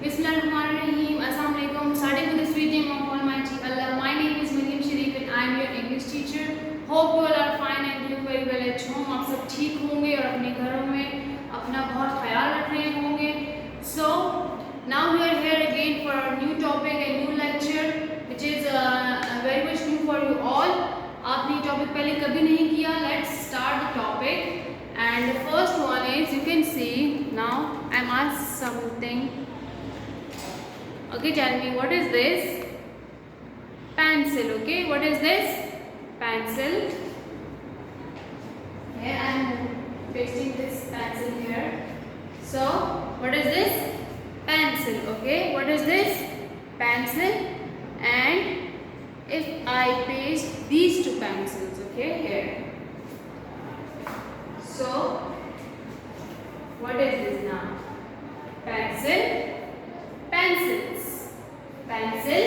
Bismillahirrahmanirrahim. Assalamu alaikum. Starting with this reading of Almighty Allah. My name is Mariam Sharif and I am your English teacher. Hope you all are fine and doing very well at home. आप सब ठीक होंगे और अपने घरों में अपना बहुत ख्याल रख रहे होंगे. So now we are here again for our new topic and new lecture, which is very much new for you all. आपने ये topic पहले कभी नहीं किया. Let's start the topic. And the first one is, you can see now I'm asked something. Okay, tell me, what is this? Pencil. Okay, what is this? Pencil. Here I am pasting this pencil here. So what is this? Pencil. Okay, what is this? Pencil. And if I paste these two pencils, okay, here. So what is this now? Pencil, pencils, pencil,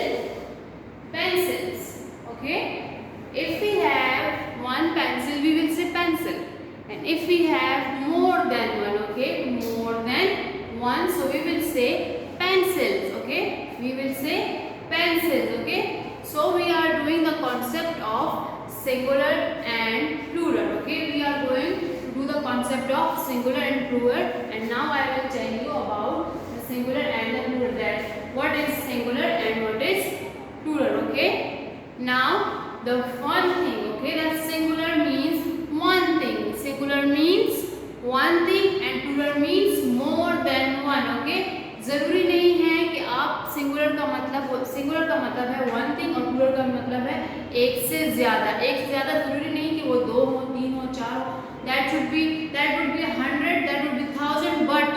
pencils. Okay, if we have one pencil, we will say pencil, and if we have more than one, okay, more than one, so we will say pencils. Okay, we will say pencils. Okay, so we are doing the concept of singular and plural. Okay, we are going to do the concept of singular and plural, and now I will tell you about the singular and the plural, that what is singular and what is plural. Okay, now the one thing, okay, that singular means one thing, singular means one thing and plural means more than one. Okay, जरूरी नहीं है कि आप singular का मतलब है one thing और plural का मतलब है एक से ज्यादा जरूरी नहीं कि वो दो हो, तीन हो, चार हो. that would be 100, that would be 1000, but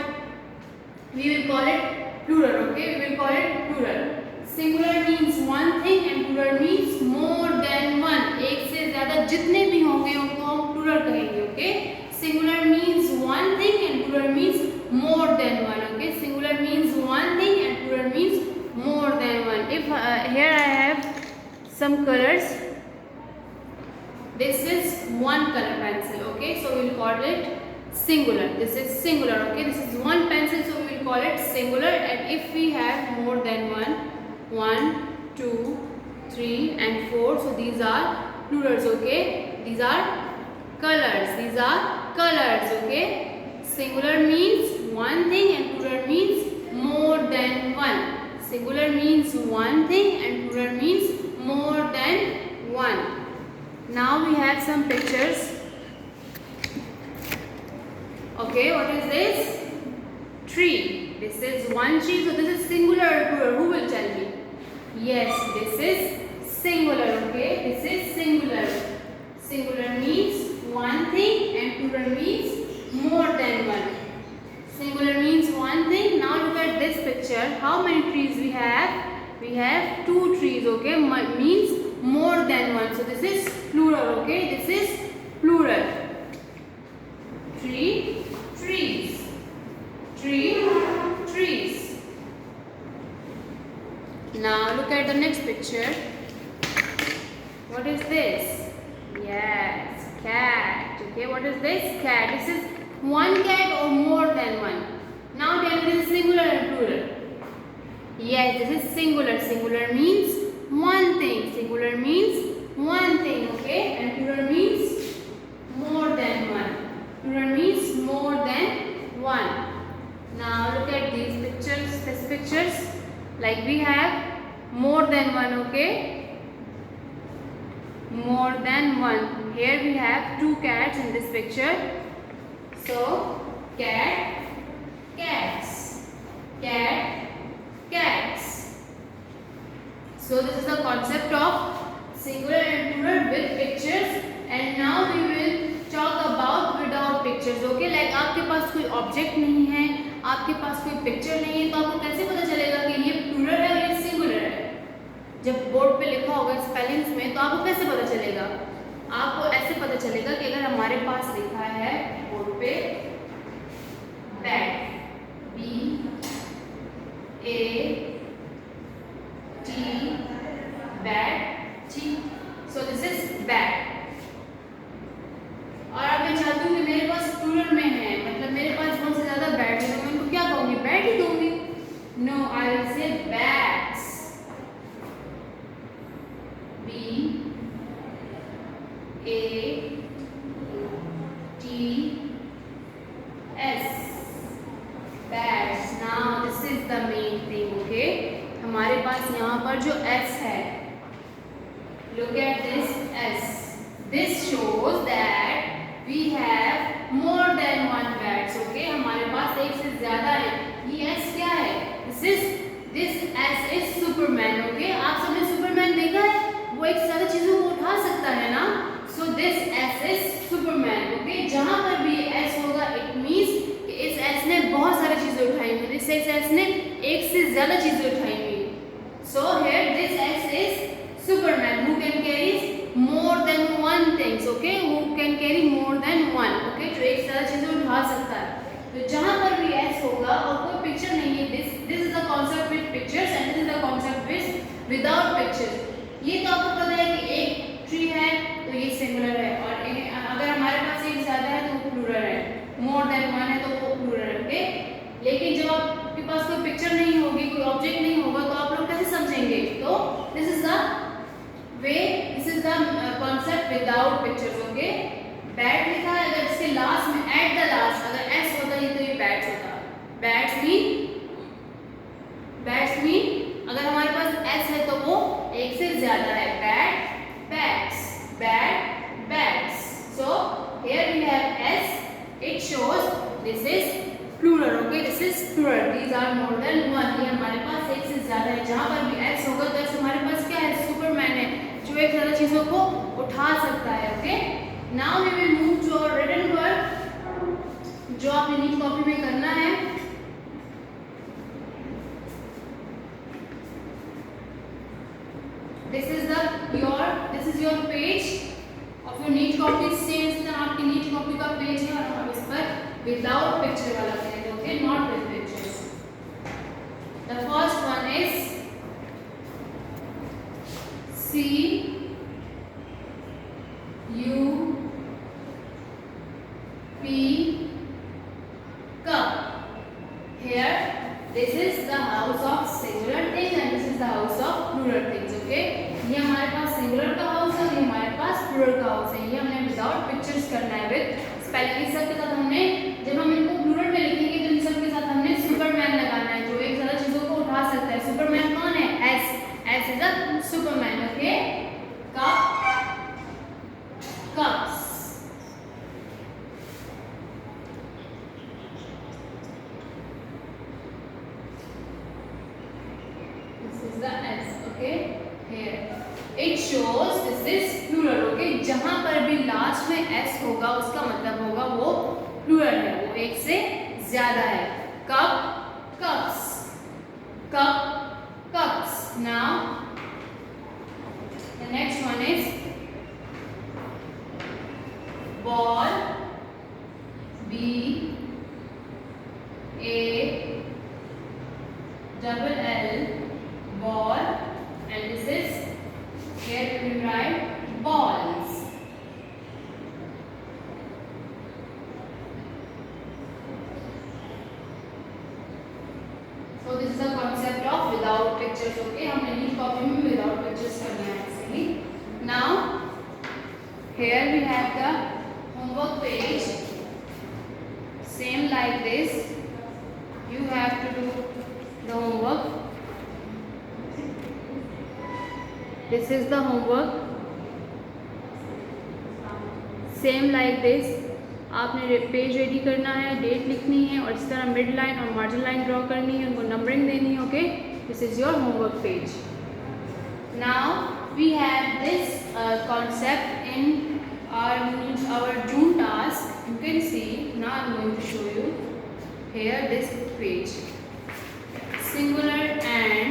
we will call it plural. Okay, we will call it plural. singular means one thing and plural means more than one. एक से ज्यादा जितने भी होंगे उनको हम plural कहेंगे. Okay, singular means one thing and plural means more than one. Okay, singular means one thing and plural means more than one. If here I have some colors, this is one color pencil. Okay, so we will call it singular. This is singular. Okay, this is one pencil, so we will call it singular. And if we have more than one, 2, 3 and 4, so these are plurals. Okay, these are colors. These are colors. Okay, singular means one thing and plural means more than one. Singular means one thing and plural means more than one. Now we have some pictures. Okay, what is this? Tree. This is one tree, so this is singular or plural? Who will tell me? Yes, this is singular. Okay, this is singular. Singular means one thing and plural means more than one. Singular means one thing. Now look at this picture. How many trees we have? We have 2 trees. Okay, means more than one. So this is plural. Okay, this is plural. Tree, trees. Tree, trees. Now look at the next picture. What is this? Yes, cat. Okay, what is this? Cat. This is one cat or more than one. Now tell me, this is singular and plural? Yes, this is singular. Singular means one thing. Singular means one thing. Okay, and plural means more than one. Plural means more than one. Now look at these pictures. These pictures, like we have more than one. Okay, more than one. Here we have 2 cats in this picture. So cat, cats, cat, cats. So this is the concept of singular and plural with pictures. And now we will talk about without pictures. Okay, like आपके पास कोई object नहीं है, आपके पास कोई picture नहीं है, तो आपको कैसे पता चलेगा कि ये plural है और ये singular है? जब बोर्ड पे लिखा होगा स्पेलिंग्स में, तो आपको कैसे पता चलेगा? आपको ऐसे पता चलेगा कि अगर हमारे पास लिखा है बोर्ड पे बैट, BAT, बैट, ठीक. So this is bat. और अब मैं चाहती हूँ कि मेरे पास प्लूरल में है, मतलब मेरे पास बहुत से ज्यादा बैट है, तो मैं इनको क्या कहूँगी? बैट ही दूंगी. No, is the main thing. Okay, हमारे पास यहाँ पर जो s है, look at this s. This shows that we have more than one bats. Okay, हमारे पास एक से ज्यादा है. ये s क्या है? This s is Superman. Okay, आप सबने सुपरमैन देखा है? वो एक से ज्यादा चीजों को उठा सकता है ना. So this s is Superman. Okay, जहाँ पर भी s होगा, it means कि इस s ने बहुत सारी चीजें उठाई हुई. इस s ने एक से ज्यादा चीजें उठाई हुई. So here this s is Superman who can carry more than one things. Okay, who can carry more than one. Okay, जो एक से ज्यादा चीजें उठा सकता है. तो जहाँ पर भी s होगा और कोई पिक्चर नहीं है, this is the concept with pictures and this is the concept with without pictures. ये तो आपको पता है कि एक ट्री है तो ये सिंगुलर है, और अगर हमारे पास एक ज्यादा है तो वो प्लूरल है, मोर देन वन है तो वो प्लूरल है. ओके, लेकिन जब आपके पास कोई पिक्चर नहीं होगी, कोई ऑब्जेक्ट नहीं होगा, तो आप लोग कैसे समझेंगे? तो this is the way, this is the concept without pictures. Okay, bat लिखा है, अगर इसके लास्ट में एट द लास्ट अगर एस होता है तो ये बैट्स होता. बैट्स मीन अगर हमारे पास एस है तो वो एक से ज्यादा है. Bat bats, bat bats. So here we have S, it shows this is plural. Okay, this is plural. These are more than one. ये हमारे पास एक से ज्यादा है. जहां पर भी एस होगा तो एस हमारे पास क्या है? सुपरमैन है, जो एक ज्यादा चीजों को उठा सकता है. Okay, now we will move to our written work, जो आपने नीट कॉपी में करना है. This is your page of your neat copy. Same इस तरह आपकी नीट कॉपी का पेज है, और हम इस पर विदाउट पिक्चर वाला करेंगे. Okay, not with pictures. The first one is C U P cup. Here this is the house of singular things and this is the house of plural things. Okay, ये हमारे पास singular का house है, ये हमारे पास plural का house है. ये हमने विदाउट पिक्चर्स करना है विद स्पेलिंग. इस सब के साथ हमने, जब हम इनको प्लूरल में लिखेंगे तो इन सब के साथ हमने सुपरमैन लगाना है, जो एक ज्यादा चीजों को उठा सकता है. सुपरमैन कौन है? S. S is a Superman. Okay, cup, cups. This is the S. Okay, here it shows this is plural. Okay, जहां पर भी लास्ट में S होगा उसका मतलब होगा वो प्लूरल है, वो एक से ज्यादा है. Cup, cups, cup, cups. Now the next one is ball. B A double L, ball, and this is, here we will write balls. So this is the concept of without pictures. Okay, हमने NEET copy में without pictures करना है actually. Now here we have the homework page. Same like this, you have to do the homework. This is the homework. Same like this, आपने page ready करना है, date लिखनी है, और इस तरह मिड लाइन और मार्जिन लाइन ड्रॉ करनी है, उनको नंबरिंग देनी है. Okay, this is your homework page. Now we have this concept in our June task. You can see, now I am going to show you here this page, singular and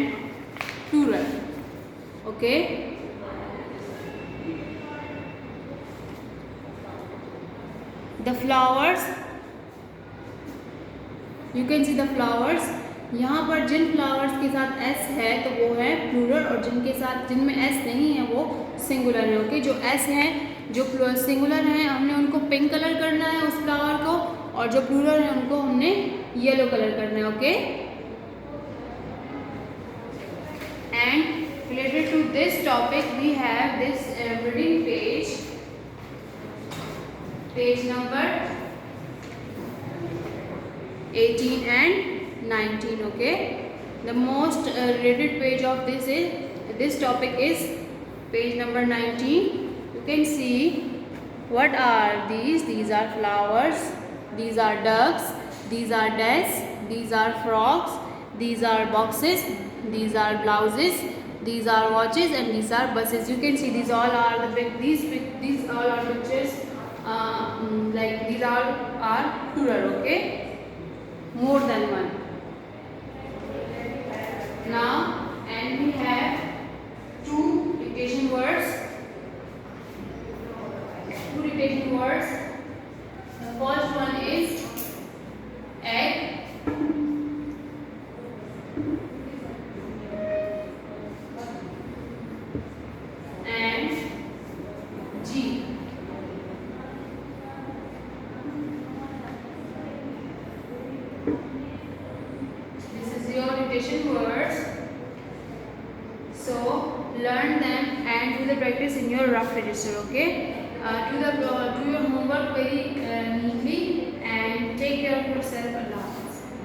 plural. Okay, the flowers, you can see the flowers. यहाँ पर जिन flowers के साथ s है तो वो है plural, और जिनमें s नहीं है वो सिंगुलर है. ओके, जो s है, जो सिंगुलर है, हमने उनको पिंक कलर करना है उस फ्लावर को, और जो प्लूरल है उनको हमने येलो कलर करना है. Okay, and related to this topic we have this reading page number 18 and 19. Okay, the most related page of this topic is page number 19. You can see what are these. These are flowers, these are ducks, these are desks, these are frogs, these are boxes, these are blouses, these are watches, and these are buses. You can see these all are these all are pictures, like these all are plural. Okay, more than one. Now, and we have two dictation words. Two dictation words. The first one is egg. And G. This is your dictation words. So learn them and do the practice in your rough register. Okay. Do your homework very neatly and take care of yourself a lot.